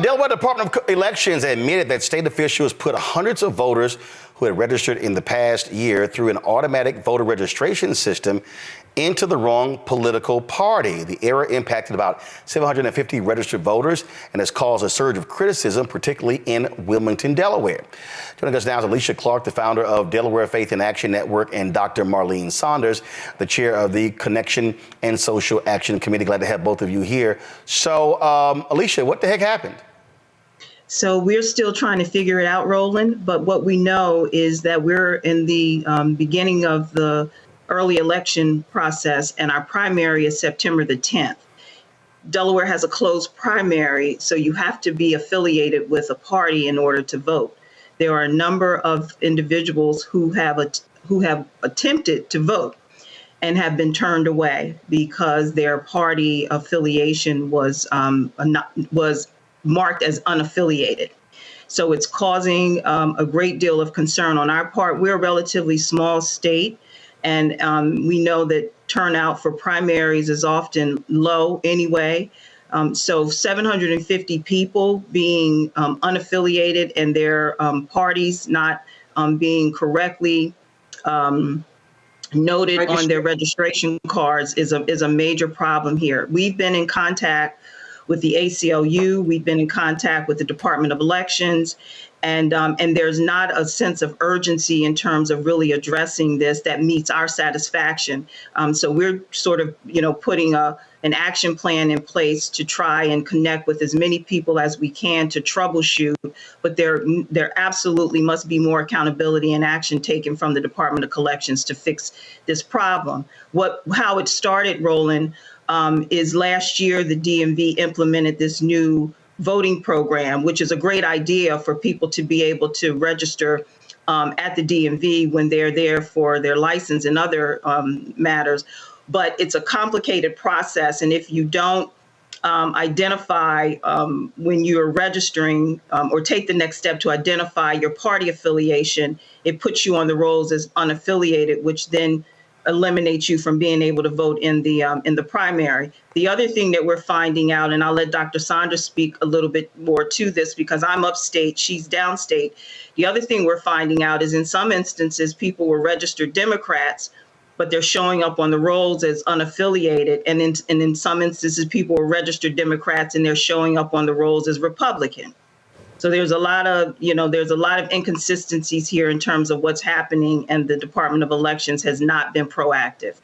Delaware Department of Elections admitted that state officials put hundreds of voters who had registered in the past year through an automatic voter registration system into the wrong political party. The error impacted about 750 registered voters and has caused a surge of criticism, particularly in Wilmington, Delaware. Joining us now is Alicia Clark, the founder of Delaware Faith in Action Network, and Dr. Marlene Saunders, the chair of the Connection and Social Action Committee. Glad to have both of you here. So, Alicia, what the heck happened? So we're still trying to figure it out, Roland, but what we know is that we're in the beginning of the early election process, and our primary is September the 10th. Delaware has a closed primary, so you have to be affiliated with a party in order to vote. There are a number of individuals who have attempted to vote and have been turned away because their party affiliation was marked as unaffiliated. So it's causing a great deal of concern on our part. We're a relatively small state, and we know that turnout for primaries is often low anyway. So 750 people being unaffiliated and their parties not being correctly noted on their registration cards is a major problem here. We've been in contact with the ACLU, we've been in contact with the Department of Elections, and there's not a sense of urgency in terms of really addressing this that meets our satisfaction. So we're sort of, putting an action plan in place to try and connect with as many people as we can to troubleshoot, but there absolutely must be more accountability and action taken from the Department of Elections to fix this problem. How it started, Roland, is last year the DMV implemented this new voting program, which is a great idea for people to be able to register at the DMV when they're there for their license and other matters. But it's a complicated process, and if you don't identify when you're registering or take the next step to identify your party affiliation, it puts you on the rolls as unaffiliated, which then eliminates you from being able to vote in the primary. The other thing that we're finding out, and I'll let Dr. Saunders speak a little bit more to this because I'm upstate, she's downstate. The other thing we're finding out is in some instances, people were registered Democrats, but they're showing up on the rolls as unaffiliated. And in some instances, people were registered Democrats and they're showing up on the rolls as Republican. So there's a lot of inconsistencies here in terms of what's happening, and the Department of Elections has not been proactive.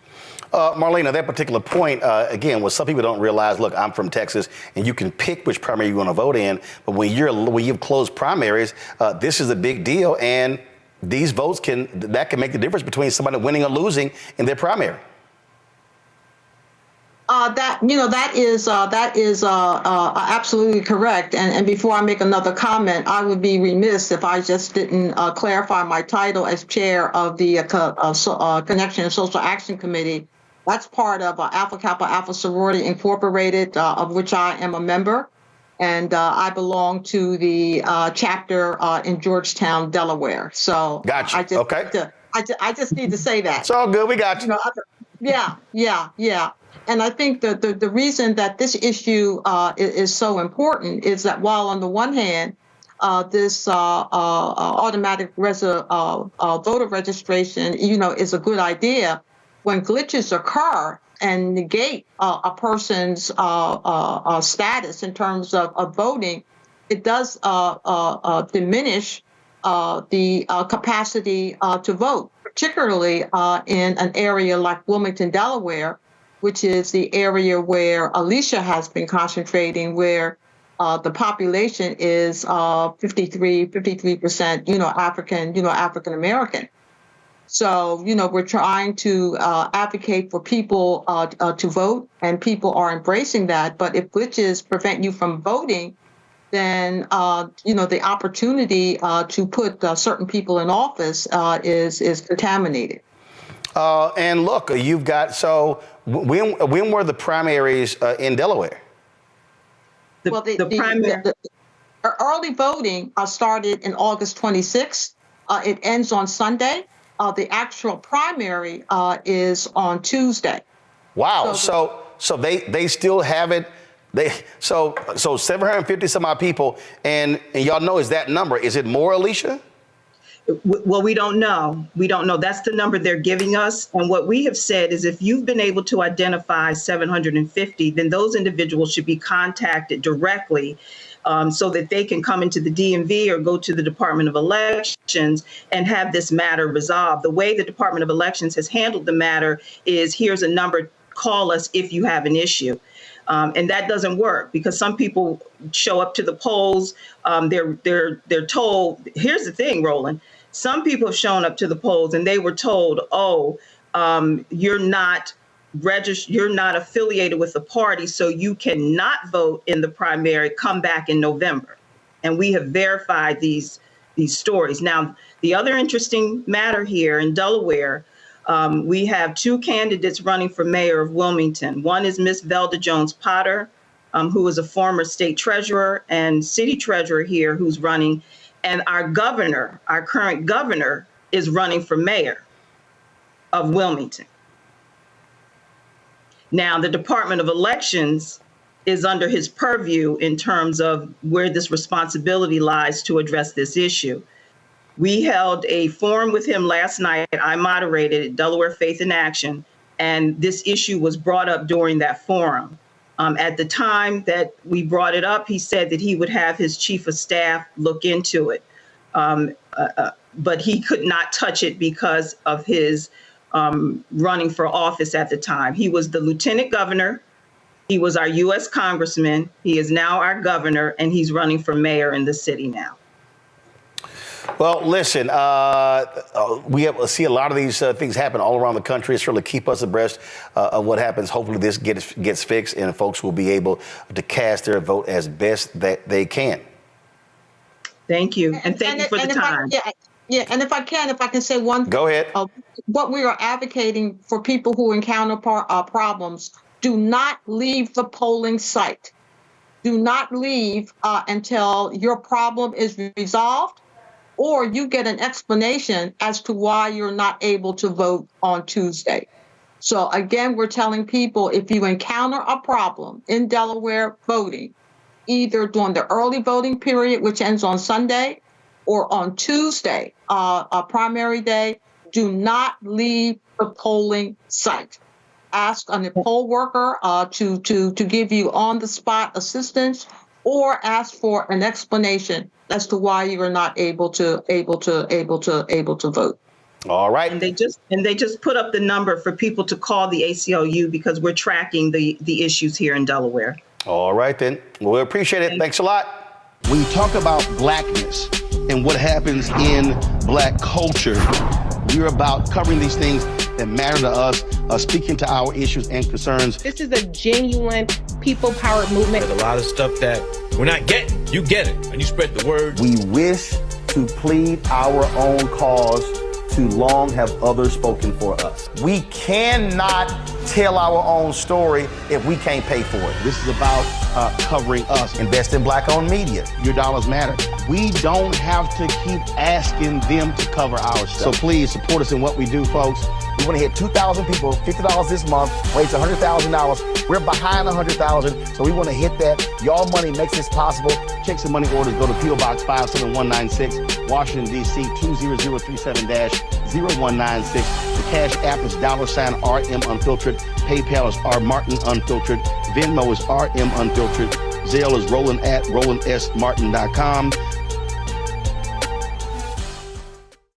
Marlene, at that particular point, again, what some people don't realize, look, I'm from Texas, and you can pick which primary you want to vote in, but when you've closed primaries, this is a big deal, and these votes can make the difference between somebody winning or losing in their primary. That is absolutely correct. And before I make another comment, I would be remiss if I just didn't clarify my title as chair of the Connection and Social Action Committee. That's part of Alpha Kappa Alpha Sorority Incorporated, of which I am a member. And I belong to the chapter in Georgetown, Delaware. So gotcha. I just need to say that. It's all good. We got you. Yeah. And I think the reason that this issue is so important is that while on the one hand, this automatic voter registration, is a good idea, when glitches occur and negate a person's status in terms of voting, it does diminish the capacity to vote, particularly in an area like Wilmington, Delaware, which is the area where Alicia has been concentrating, where the population is 53%, African American. So, we're trying to advocate for people to vote, and people are embracing that. But if glitches prevent you from voting, then, the opportunity to put certain people in office is contaminated. And look, you've got, so when were the primaries in Delaware? The early voting started in August 26th. It ends on Sunday. The actual primary is on Tuesday. Wow. So they still haven't So 750 some odd people, and y'all know is that number. Is it more, Alicia? Well, we don't know. We don't know. That's the number they're giving us. And what we have said is if you've been able to identify 750, then those individuals should be contacted directly so that they can come into the DMV or go to the Department of Elections and have this matter resolved. The way the Department of Elections has handled the matter is here's a number, call us if you have an issue. And that doesn't work because some people show up to the polls. They're told, here's the thing, Roland. Some people have shown up to the polls and they were told, you're not registered, you're not affiliated with the party, so you cannot vote in the primary. Come back in November. And we have verified these stories. Now, the other interesting matter here in Delaware, we have two candidates running for mayor of Wilmington. One is Miss Velda Jones Potter, who is a former state treasurer and city treasurer here who's running. And our governor, our current governor, is running for mayor of Wilmington. Now, the Department of Elections is under his purview in terms of where this responsibility lies to address this issue. We held a forum with him last night. I moderated it, Delaware Faith in Action, and this issue was brought up during that forum. At the time that we brought it up, he said that he would have his chief of staff look into it, but he could not touch it because of his running for office at the time. He was the lieutenant governor. He was our U.S. congressman. He is now our governor, and he's running for mayor in the city now. Well, listen, we see a lot of these things happen all around the country. It's really keep us abreast of what happens. Hopefully this gets fixed and folks will be able to cast their vote as best that they can. Thank you. And thank you for the time. And if I can say one thing. Go ahead. What we are advocating for people who encounter problems, do not leave the polling site. Do not leave until your problem is resolved, or you get an explanation as to why you're not able to vote on Tuesday. So again, we're telling people if you encounter a problem in Delaware voting, either during the early voting period, which ends on Sunday, or on Tuesday, primary day, do not leave the polling site. Ask a poll worker to give you on-the-spot assistance, or ask for an explanation as to why you are not able to vote. All right. And they just put up the number for people to call the ACLU because we're tracking the issues here in Delaware. All right, then. Well, we appreciate it. Thanks a lot. When you talk about blackness and what happens in black culture, we're about covering these things that matter to us, speaking to our issues and concerns. This is a genuine people-powered movement. There's a lot of stuff that we're not getting. You get it, and you spread the word. We wish to plead our own cause. Too long have others spoken for us. We cannot tell our own story if we can't pay for it. This is about covering us. Invest in black-owned media. Your dollars matter. We don't have to keep asking them to cover our stuff. So please support us in what we do, folks. We want to hit 2,000 people, $50 this month, raise $100,000. We're behind 100,000, so we want to hit that. Y'all money makes this possible. Checks and money orders go to P.O. Box 57196, Washington, D.C. 20037-0196. The Cash App is $RM Unfiltered. PayPal is R Martin Unfiltered. Venmo is RM Unfiltered. Zelle is Roland at RolandSMartin.com.